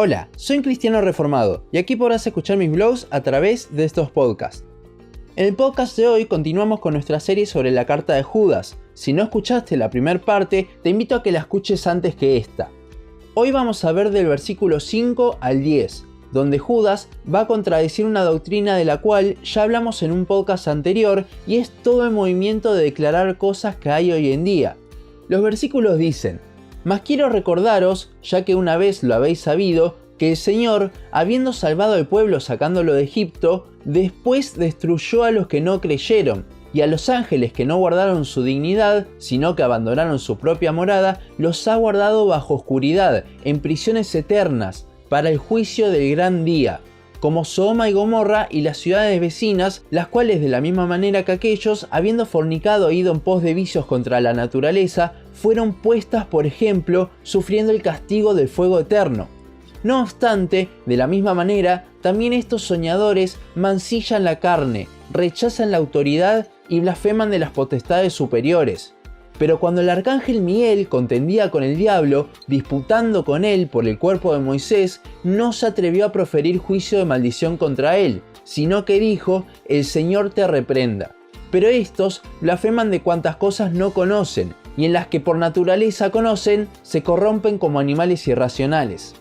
Hola, soy un cristiano reformado y aquí podrás escuchar mis vlogs a través de estos podcasts. En el podcast de hoy continuamos con nuestra serie sobre la carta de Judas. Si no escuchaste la primera parte, te invito a que la escuches antes que esta. Hoy vamos a ver del versículo 5 al 10, donde Judas va a contradecir una doctrina de la cual ya hablamos en un podcast anterior y es todo el movimiento de declarar cosas que hay hoy en día. Los versículos dicen: mas quiero recordaros, ya que una vez lo habéis sabido, que el Señor, habiendo salvado al pueblo sacándolo de Egipto, después destruyó a los que no creyeron, y a los ángeles que no guardaron su dignidad, sino que abandonaron su propia morada, los ha guardado bajo oscuridad, en prisiones eternas, para el juicio del gran día, como Sodoma y Gomorra y las ciudades vecinas, las cuales de la misma manera que aquellos, habiendo fornicado e ido en pos de vicios contra la naturaleza, fueron puestas por ejemplo, sufriendo el castigo del fuego eterno. No obstante, de la misma manera, también estos soñadores mancillan la carne, rechazan la autoridad y blasfeman de las potestades superiores. Pero cuando el arcángel Miguel contendía con el diablo, disputando con él por el cuerpo de Moisés, no se atrevió a proferir juicio de maldición contra él, sino que dijo: el Señor te reprenda. Pero estos blasfeman de cuantas cosas no conocen, y en las que por naturaleza conocen, se corrompen como animales irracionales.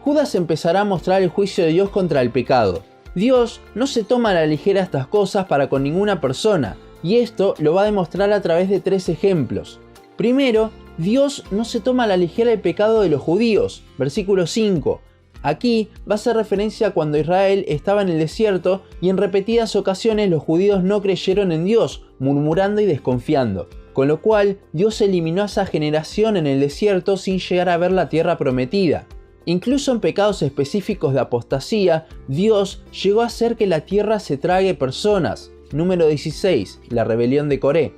Judas empezará a mostrar el juicio de Dios contra el pecado. Dios no se toma a la ligera estas cosas para con ninguna persona, y esto lo va a demostrar a través de 3 ejemplos. Primero, Dios no se toma a la ligera el pecado de los judíos, versículo 5. Aquí va a hacer referencia a cuando Israel estaba en el desierto y en repetidas ocasiones los judíos no creyeron en Dios, murmurando y desconfiando. Con lo cual, Dios eliminó a esa generación en el desierto sin llegar a ver la tierra prometida. Incluso en pecados específicos de apostasía, Dios llegó a hacer que la tierra se trague personas. Número 16, la rebelión de Coré.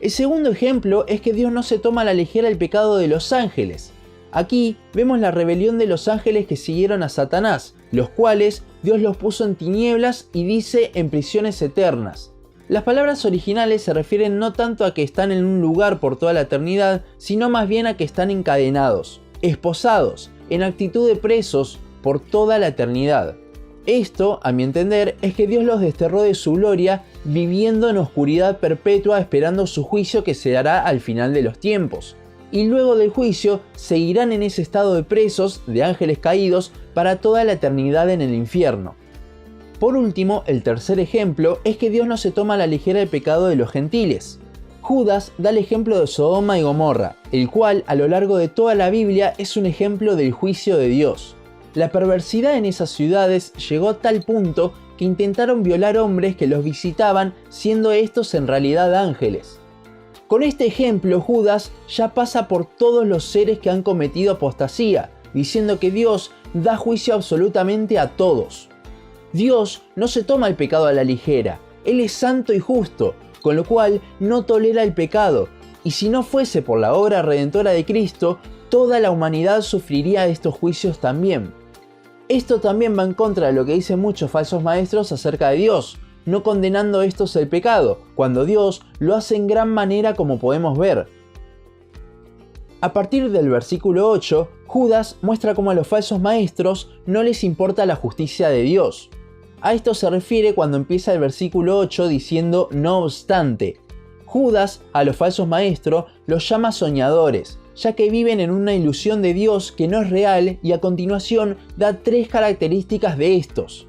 El segundo ejemplo es que Dios no se toma a la ligera el pecado de los ángeles. Aquí vemos la rebelión de los ángeles que siguieron a Satanás, los cuales Dios los puso en tinieblas y dice en prisiones eternas. Las palabras originales se refieren no tanto a que están en un lugar por toda la eternidad, sino más bien a que están encadenados, esposados, en actitud de presos por toda la eternidad. Esto, a mi entender, es que Dios los desterró de su gloria, viviendo en oscuridad perpetua esperando su juicio que se dará al final de los tiempos. Y luego del juicio, seguirán en ese estado de presos, de ángeles caídos, para toda la eternidad en el infierno. Por último, el tercer ejemplo es que Dios no se toma a la ligera el pecado de los gentiles. Judas da el ejemplo de Sodoma y Gomorra, el cual a lo largo de toda la Biblia es un ejemplo del juicio de Dios. La perversidad en esas ciudades llegó a tal punto que intentaron violar hombres que los visitaban, siendo estos en realidad ángeles. Con este ejemplo, Judas ya pasa por todos los seres que han cometido apostasía, diciendo que Dios da juicio absolutamente a todos. Dios no se toma el pecado a la ligera, Él es santo y justo, con lo cual no tolera el pecado, y si no fuese por la obra redentora de Cristo, toda la humanidad sufriría estos juicios también. Esto también va en contra de lo que dicen muchos falsos maestros acerca de Dios, no condenando estos el pecado, cuando Dios lo hace en gran manera como podemos ver. A partir del versículo 8, Judas muestra cómo a los falsos maestros no les importa la justicia de Dios. A esto se refiere cuando empieza el versículo 8 diciendo no obstante. Judas a los falsos maestros los llama soñadores, ya que viven en una ilusión de Dios que no es real, y a continuación da 3 características de estos.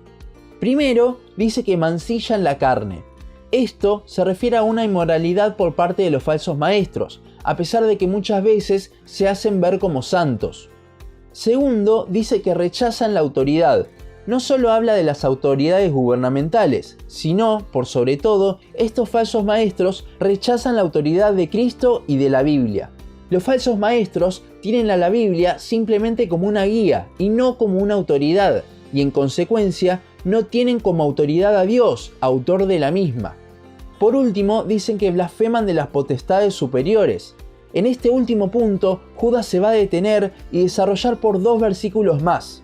Primero, dice que mancillan la carne. Esto se refiere a una inmoralidad por parte de los falsos maestros, a pesar de que muchas veces se hacen ver como santos. Segundo, dice que rechazan la autoridad. No solo habla de las autoridades gubernamentales, sino, por sobre todo, estos falsos maestros rechazan la autoridad de Cristo y de la Biblia. Los falsos maestros tienen a la Biblia simplemente como una guía y no como una autoridad, y en consecuencia no tienen como autoridad a Dios, autor de la misma. Por último, dicen que blasfeman de las potestades superiores. En este último punto, Judas se va a detener y desarrollar por 2 versículos más.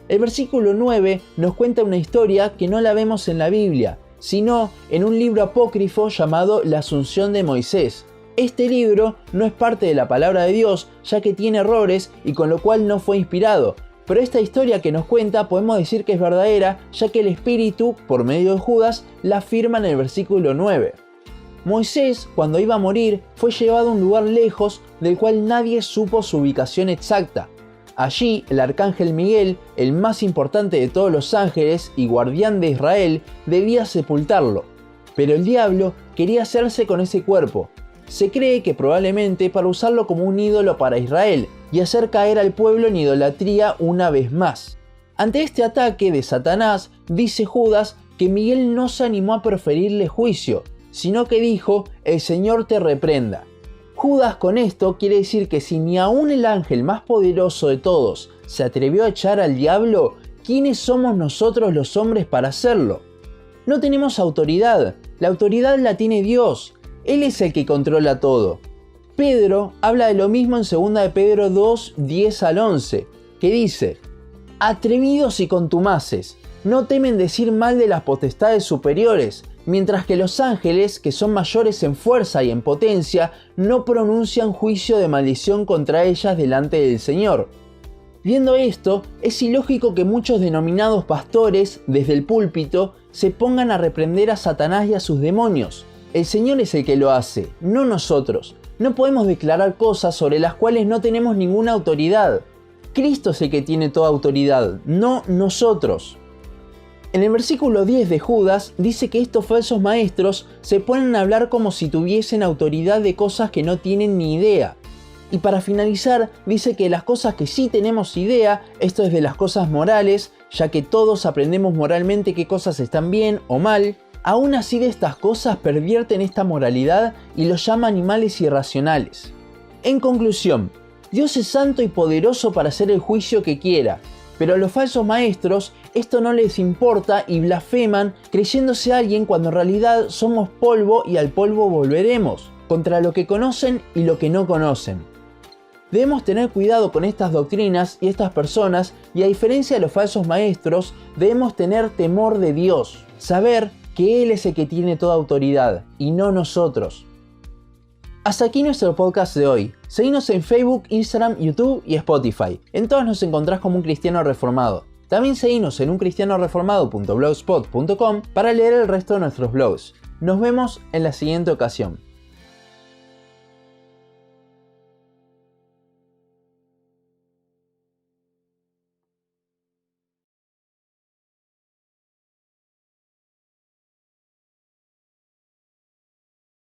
El versículo 9 nos cuenta una historia que no la vemos en la Biblia, sino en un libro apócrifo llamado La Asunción de Moisés. Este libro no es parte de la palabra de Dios, ya que tiene errores y con lo cual no fue inspirado, Pero esta historia que nos cuenta podemos decir que es verdadera, ya que el Espíritu, por medio de Judas, la afirma en el versículo 9. Moisés, cuando iba a morir, fue llevado a un lugar lejos del cual nadie supo su ubicación exacta. Allí, el arcángel Miguel, el más importante de todos los ángeles y guardián de Israel, debía sepultarlo. Pero el diablo quería hacerse con ese cuerpo. Se cree que probablemente para usarlo como un ídolo para Israel y hacer caer al pueblo en idolatría una vez más. Ante este ataque de Satanás, dice Judas que Miguel no se animó a proferirle juicio, sino que dijo: "El Señor te reprenda". Judas con esto quiere decir que si ni aún el ángel más poderoso de todos se atrevió a echar al diablo, ¿quiénes somos nosotros los hombres para hacerlo? No tenemos autoridad, la autoridad la tiene Dios, Él es el que controla todo. Pedro habla de lo mismo en 2 de Pedro 2, 10 al 11, que dice: "Atrevidos y contumaces, no temen decir mal de las potestades superiores, mientras que los ángeles, que son mayores en fuerza y en potencia, no pronuncian juicio de maldición contra ellas delante del Señor". Viendo esto, es ilógico que muchos denominados pastores, desde el púlpito, se pongan a reprender a Satanás y a sus demonios. El Señor es el que lo hace, no nosotros. No podemos declarar cosas sobre las cuales no tenemos ninguna autoridad. Cristo es el que tiene toda autoridad, no nosotros. En el versículo 10 de Judas dice que estos falsos maestros se ponen a hablar como si tuviesen autoridad de cosas que no tienen ni idea. Y para finalizar, dice que las cosas que sí tenemos idea, esto es de las cosas morales, ya que todos aprendemos moralmente qué cosas están bien o mal, aún así de estas cosas pervierten esta moralidad y los llama animales irracionales. En conclusión, Dios es santo y poderoso para hacer el juicio que quiera, pero a los falsos maestros esto no les importa y blasfeman creyéndose alguien cuando en realidad somos polvo y al polvo volveremos, contra lo que conocen y lo que no conocen. Debemos tener cuidado con estas doctrinas y estas personas, y a diferencia de los falsos maestros, debemos tener temor de Dios, saber que Él es el que tiene toda autoridad y no nosotros. Hasta aquí nuestro podcast de hoy. Seguinos en Facebook, Instagram, YouTube y Spotify. En todos nos encontrás como Un Cristiano Reformado. También seguinos en uncristianoreformado.blogspot.com para leer el resto de nuestros blogs. Nos vemos en la siguiente ocasión.